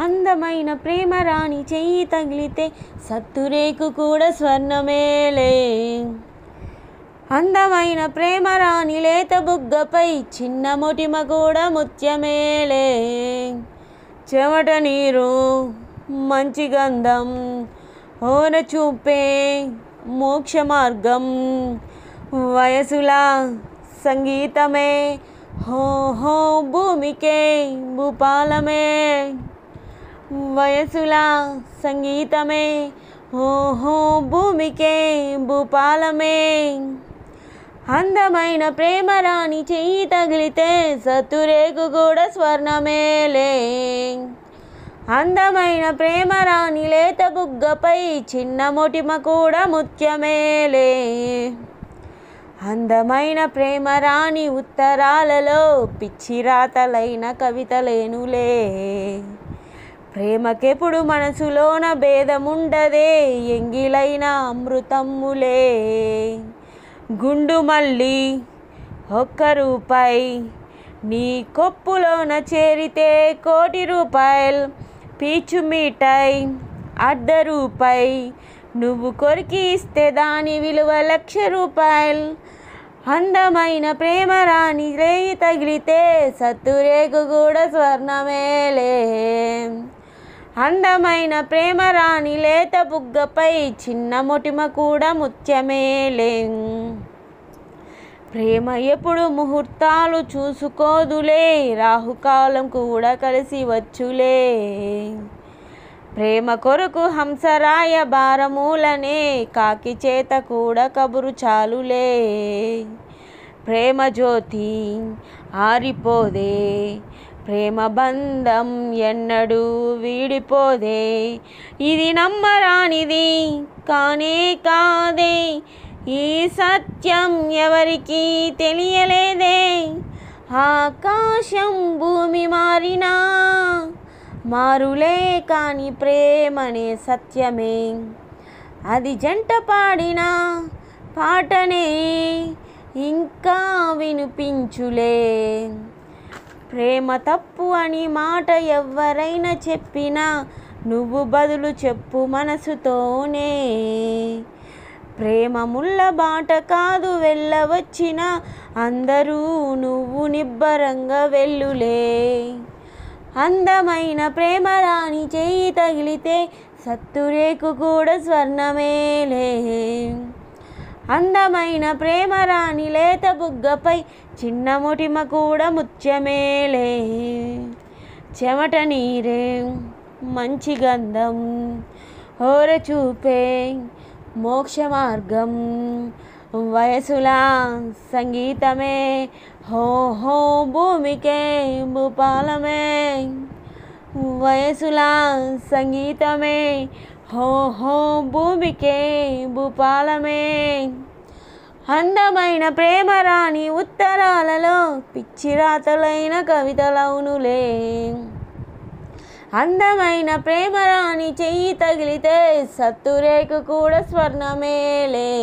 అందమైన ప్రేమ రాణి చెయ్యి తగిలితే సత్తురేకు కూడా స్వర్ణమేలే. అందమైన ప్రేమ రాణి లేత బుగ్గపై చిన్న మొటిమ కూడా ముత్యమేలే. చెమట నీరు మంచి గంధం ఓర చూపే మోక్ష మార్గం. వయసుల సంగీతమే హో హో భూమికే భూపాలమే. వయసుల సంగీతమే హో హో భూమికే భూపాలమే. అందమైన ప్రేమ రాణి చెయ్యి తగిలితే సత్తురేకు కూడా స్వర్ణమేలే. అందమైన ప్రేమ రాణి లేత బుగ్గపై చిన్న మొటిమ కూడా ముత్యమేలే. అందమైన ప్రేమ రాణి ఉత్తరాలలో పిచ్చి రాతలైన కవితలేనులే. ప్రేమకెప్పుడు మనసులోన భేదముండదే ఎంగిలైన అమృతమ్ములే. గుండు మళ్ళీ ₹1 నీ కొప్పులోన చేరితే ₹1,00,00,000. పీచు మిఠాయి ₹1/2 నువ్వు కొరికి ఇస్తే దాని విలువ ₹1,00,000. అందమైన ప్రేమ రాణి రేయి తగిలితే సత్తురేకు కూడా స్వర్ణమేలే. అందమైన ప్రేమ రాణి లేత బుగ్గపై చిన్న మొటిమ కూడా ముత్యమేలే. ప్రేమ ఎప్పుడు ముహూర్తాలు చూసుకోదులే, రాహుకాలం కూడా కలిసి వచ్చులే. ప్రేమ కొరకు హంసరాయ భారమూలనే, కాకి చేత కూడా కబురు చాలులే. ప్రేమ జ్యోతి ఆరిపోదే, ప్రేమ బంధం ఎన్నడూ వీడిపోదే. ఇది నమ్మరానిది కానే కాదే, ఈ సత్యం ఎవరికీ తెలియలేదే. ఆకాశం భూమి మారినా మారులే కాని ప్రేమనే సత్యమే. అది జంట పాడిన పాటనే ఇంకా వినిపించులే. ప్రేమ తప్పు అని మాట ఎవ్వరైనా చెప్పినా నువ్వు బదులు చెప్పు మనసుతోనే. ప్రేమ ముళ్ళ బాట కాదు వెళ్ళవచ్చిన అందరూ నువ్వు నిబ్బరంగా వెళ్ళులే. అందమైన ప్రేమ రాణి చెయ్యి తగిలితే సత్తురేకు కూడా స్వర్ణమేలే. అందమైన ప్రేమ రాణి లేత బుగ్గపై చిన్న మొటిమ కూడా ముత్యమేలే. చెమట నీరే మంచి గంధం ఓర చూపే మోక్ష మార్గం. వయసుల సంగీతమే హో హో భూమికే భూపాలమే. వయసుల సంగీతమే హో హో భూమికే భూపాలమే. అందమైన ప్రేమ రాణి ఉత్తరాలలో పిచ్చి రాతలైన కవితలవునులే. అందమైన ప్రేమ రాణి చెయ్యి తగిలితే సత్తురేకు కూడా స్వర్ణమేలే.